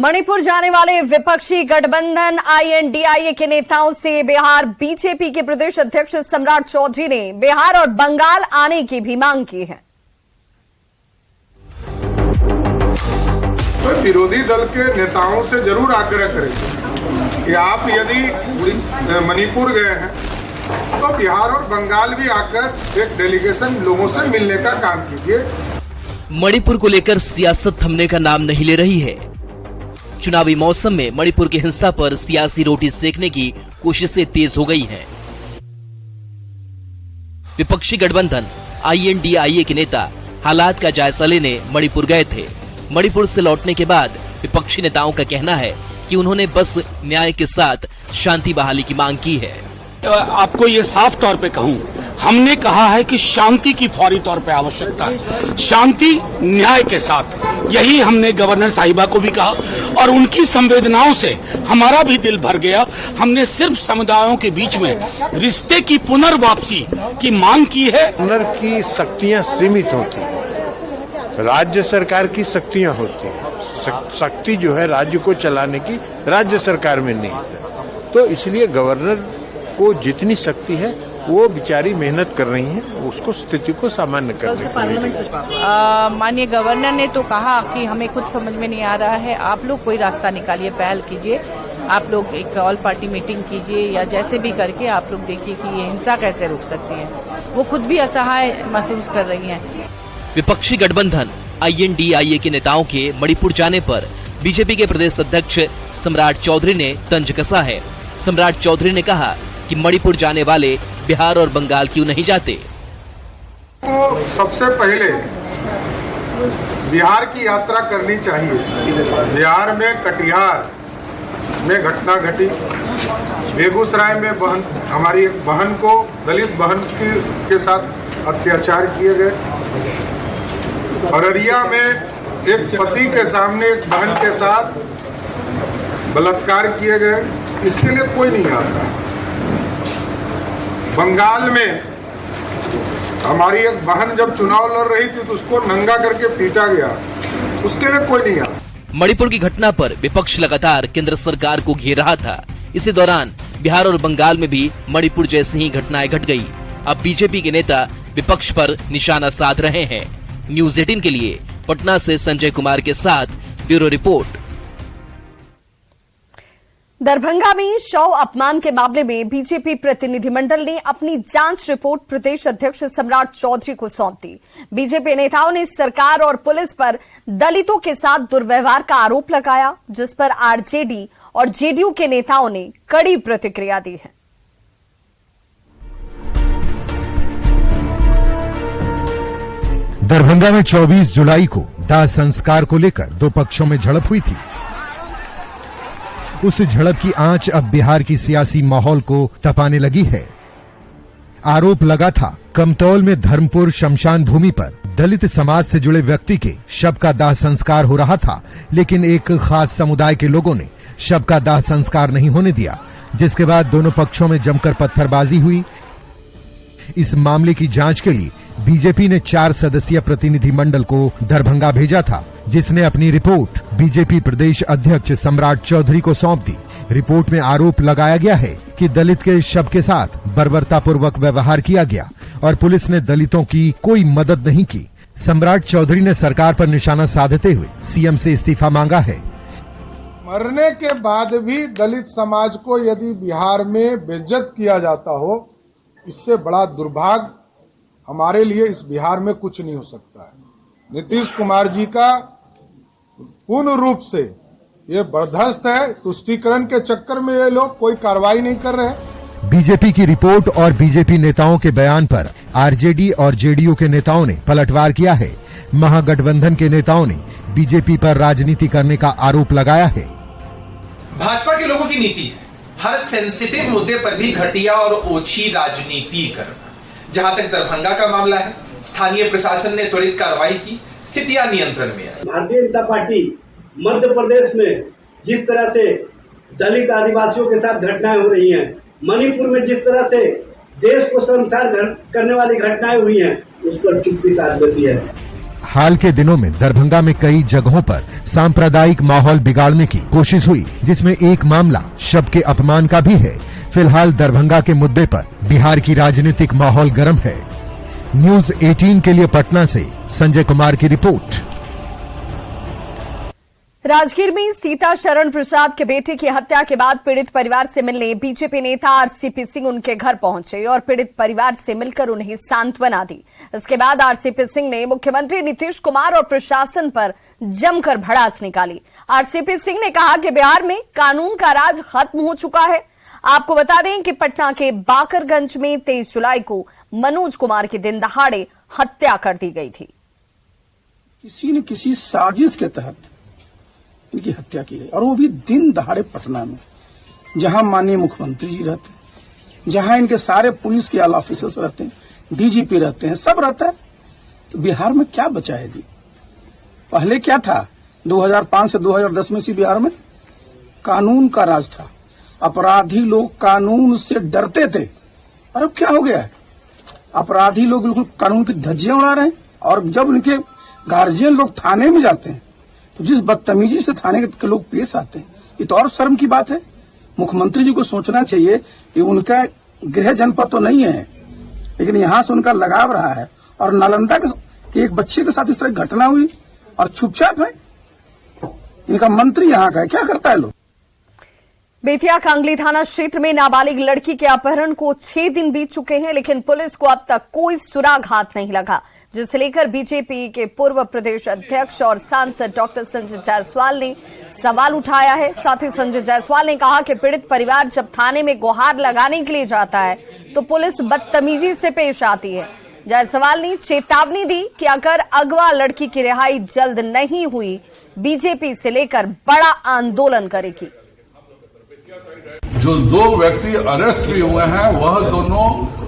मणिपुर जाने वाले विपक्षी गठबंधन आईएनडीआईए के नेताओं से बिहार बीजेपी के प्रदेश अध्यक्ष सम्राट चौधरी ने बिहार और बंगाल आने की भी मांग की है। तो विरोधी दल के नेताओं से जरूर आग्रह करें कि आप यदि मणिपुर गए हैं तो बिहार और बंगाल भी आकर एक डेलीगेशन लोगों से मिलने का काम कीजिए। मणिपुर को लेकर सियासत थमने का नाम नहीं ले रही है। चुनावी मौसम में मणिपुर की हिंसा पर सियासी रोटी सेकने की कोशिशें तेज हो गई हैं। विपक्षी गठबंधन आईएनडीआईए के नेता हालात का जायजा लेने मणिपुर गए थे। मणिपुर से लौटने के बाद विपक्षी नेताओं का कहना है कि उन्होंने बस न्याय के साथ शांति बहाली की मांग की है। आपको ये साफ तौर पे कहूं, हमने कहा है कि शांति की फौरी तौर पे आवश्यकता है, शांति न्याय के साथ। यही हमने गवर्नर साहिबा को भी कहा और उनकी संवेदनाओं से हमारा भी दिल भर गया। हमने सिर्फ समुदायों के बीच में रिश्ते की पुनर्वापसी की मांग की है। गवर्नर की शक्तियां सीमित होती है, राज्य सरकार की शक्तियां होती है। शक्ति जो है राज्य को चलाने की राज्य सरकार में नहीं है, तो इसलिए गवर्नर को जितनी शक्ति है वो बेचारी मेहनत कर रही हैं उसको स्थिति को सामान्य करने के लिए। माननीय गवर्नर ने तो कहा कि हमें खुद समझ में नहीं आ रहा है, आप लोग कोई रास्ता निकालिए, पहल कीजिए, आप लोग एक ऑल पार्टी मीटिंग कीजिए या जैसे भी करके आप लोग देखिए कि ये हिंसा कैसे रुक सकती है। वो खुद भी असहाय महसूस कर रही हैं। विपक्षी गठबंधन आईएनडीआईए के नेताओं के मणिपुर जाने पर बीजेपी के प्रदेश अध्यक्ष सम्राट चौधरी ने तंज कसा है। सम्राट चौधरी ने कहा कि मणिपुर जाने वाले बिहार और बंगाल क्यों नहीं जाते। तो सबसे पहले बिहार की यात्रा करनी चाहिए। बिहार में कटिहार में घटना घटी, बेगूसराय में हमारी एक बहन को, दलित बहन के साथ अत्याचार किए गए, अररिया में एक पति के सामने एक बहन के साथ बलात्कार किए गए, इसके लिए कोई नहीं आता। बंगाल में हमारी एक बहन जब चुनाव लड़ रही थी तो उसको नंगा करके पीटा गया, उसके लिए कोई नहीं आता। मणिपुर की घटना पर विपक्ष लगातार केंद्र सरकार को घेर रहा था। इसी दौरान बिहार और बंगाल में भी मणिपुर जैसी ही घटनाएं घट गई। अब बीजेपी के नेता विपक्ष पर निशाना साध रहे हैं। न्यूज़ 18 के लिए पटना से संजय कुमार के साथ ब्यूरो रिपोर्ट। दरभंगा में शव अपमान के मामले में बीजेपी प्रतिनिधिमंडल ने अपनी जांच रिपोर्ट प्रदेश अध्यक्ष सम्राट चौधरी को सौंप दी। बीजेपी नेताओं ने सरकार और पुलिस पर दलितों के साथ दुर्व्यवहार का आरोप लगाया, जिस पर आरजेडी और जेडीयू के नेताओं ने कड़ी प्रतिक्रिया दी है। दरभंगा में 24 जुलाई को दाह संस्कार को लेकर दो पक्षों में झड़प हुई थी। उस झड़प की आंच अब बिहार की सियासी माहौल को तपाने लगी है। आरोप लगा था कमतौल में धर्मपुर शमशान भूमि पर दलित समाज से जुड़े व्यक्ति के शव का दाह संस्कार हो रहा था, लेकिन एक खास समुदाय के लोगों ने शव का दाह संस्कार नहीं होने दिया, जिसके बाद दोनों पक्षों में जमकर पत्थरबाजी हुई। इस मामले की जांच के लिए बीजेपी ने 4 सदस्यीय प्रतिनिधि मंडल को दरभंगा भेजा था, जिसने अपनी रिपोर्ट बीजेपी प्रदेश अध्यक्ष सम्राट चौधरी को सौंप दी। रिपोर्ट में आरोप लगाया गया है कि दलित के शव के साथ बर्बरतापूर्वक व्यवहार किया गया और पुलिस ने दलितों की कोई मदद नहीं की। सम्राट चौधरी ने सरकार पर निशाना साधते हुए सीएम से इस्तीफा मांगा है। मरने के बाद भी दलित समाज को यदि बिहार में बेइज्जत किया जाता हो, इससे बड़ा दुर्भाग्य हमारे लिए इस बिहार में कुछ नहीं हो सकता है। नीतीश कुमार जी का पूर्ण रूप से ये बर्दाश्त है। तुष्टीकरण के चक्कर में ये लोग कोई कार्रवाई नहीं कर रहे। बीजेपी की रिपोर्ट और बीजेपी नेताओं के बयान पर आरजेडी और जेडीयू के नेताओं ने पलटवार किया है। महागठबंधन के नेताओं ने बीजेपी पर राजनीति करने का आरोप लगाया है। भाजपा के लोगों की नीति है हर सेंसिटिव मुद्दे पर भी घटिया और ओछी राजनीति करना। जहां तक दरभंगा का मामला है, स्थानीय प्रशासन ने त्वरित कार्रवाई की, स्थितियां नियंत्रण में आई। भारतीय जनता पार्टी मध्य प्रदेश में जिस तरह से दलित आदिवासियों के साथ घटनाएं हो रही हैं, मणिपुर में जिस तरह से देश को शर्मसार करने वाली घटनाएं हुई हैं, उस पर चुप्पी साध देती है। हाल के दिनों में दरभंगा में कई जगहों पर सांप्रदायिक माहौल बिगाड़ने की कोशिश हुई, जिसमें एक मामला शव के अपमान का भी है। फिलहाल दरभंगा के मुद्दे पर बिहार की राजनीतिक माहौल गर्म है। न्यूज 18 के लिए पटना से संजय कुमार की रिपोर्ट। राजगीर में सीता शरण प्रसाद के बेटे की हत्या के बाद पीड़ित परिवार से मिलने बीजेपी नेता आरसीपी सिंह उनके घर पहुंचे और पीड़ित परिवार से मिलकर उन्हें सांत्वना दी। इसके बाद आरसीपी सिंह ने मुख्यमंत्री नीतीश कुमार और प्रशासन पर जमकर भड़ास निकाली। आरसीपी सिंह ने कहा कि बिहार में कानून का राज खत्म हो चुका है। आपको बता दें कि पटना के बाकरगंज में 23 जुलाई को मनोज कुमार की दिन दहाड़े हत्या कर दी गई थी। किसी न किसी साजिश के तहत इनकी हत्या की गई, और वो भी दिन दहाड़े पटना में, जहां माननीय मुख्यमंत्री जी रहते हैं, जहां इनके सारे पुलिस के आला ऑफिसर्स रहते हैं, डीजीपी रहते हैं, सब रहता है। तो बिहार में क्या बचा है जी? पहले क्या था? 2005 से 2010 में से बिहार में कानून का राज था। अपराधी लोग कानून से डरते थे, और अब क्या हो गया है? अपराधी लोग बिल्कुल कानून की धज्जियां उड़ा रहे हैं, और जब उनके गार्जियन लोग थाने में जाते हैं तो जिस बदतमीजी से थाने के लोग पेश आते हैं, ये तो और शर्म की बात है। मुख्यमंत्री जी को सोचना चाहिए कि उनका गृह जनपद तो नहीं है, लेकिन यहां से उनका लगाव रहा है, और नालंदा के एक बच्चे के साथ इस तरह घटना हुई और चुपचाप है। इनका मंत्री यहाँ का है, क्या करता है लोग? बेतिया कांगली थाना क्षेत्र में नाबालिग लड़की के अपहरण को 6 दिन बीत चुके हैं, लेकिन पुलिस को अब तक कोई सुराग हाथ नहीं लगा, जिसे लेकर बीजेपी के पूर्व प्रदेश अध्यक्ष और सांसद डॉक्टर संजय जायसवाल ने सवाल उठाया है। साथ ही संजय जायसवाल ने कहा कि पीड़ित परिवार जब थाने में गुहार लगाने के लिए जाता है तो पुलिस बदतमीजी से पेश आती है। जायसवाल ने चेतावनी दी कि अगर अगवा लड़की की रिहाई जल्द नहीं हुई, बीजेपी से लेकर बड़ा आंदोलन करेगी। जो 2 व्यक्ति अरेस्ट भी हुए हैं, वह दोनों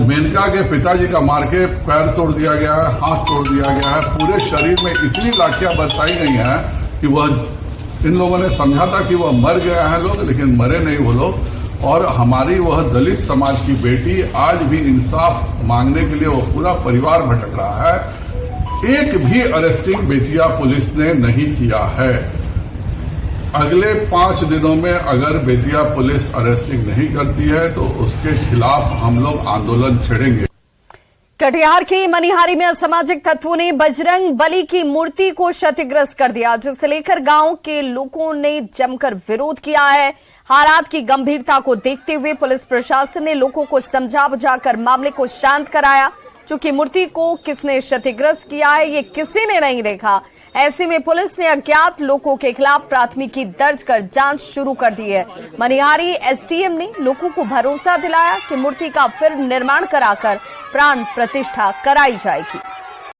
मेनका के पिताजी का मार के पैर तोड़ दिया गया है, हाथ तोड़ दिया गया है, पूरे शरीर में इतनी लाठियां बरसाई गई हैं कि वह, इन लोगों ने समझा था कि वह मर गया है लोग, लेकिन मरे नहीं वो लोग। और हमारी वह दलित समाज की बेटी आज भी इंसाफ मांगने के लिए वो पूरा परिवार भटक रहा है। एक भी अरेस्टिंग बेतिया पुलिस ने नहीं किया है। अगले 5 दिनों में अगर बेतिया पुलिस अरेस्टिंग नहीं करती है तो उसके खिलाफ हम लोग आंदोलन छेड़ेंगे। कटिहार के मनिहारी में असामाजिक तत्वों ने बजरंग बली की मूर्ति को क्षतिग्रस्त कर दिया, जिसे लेकर गांव के लोगों ने जमकर विरोध किया है। हालात की गंभीरता को देखते हुए पुलिस प्रशासन ने लोगों को समझा बुझाकर मामले को शांत कराया। चूंकि मूर्ति को किसने क्षतिग्रस्त किया है ये किसी ने नहीं देखा, ऐसे में पुलिस ने अज्ञात लोगों के खिलाफ प्राथमिकी दर्ज कर जांच शुरू कर दी है। मनिहारी एसडीएम ने लोगों को भरोसा दिलाया कि मूर्ति का फिर निर्माण कराकर प्राण प्रतिष्ठा कराई जाएगी।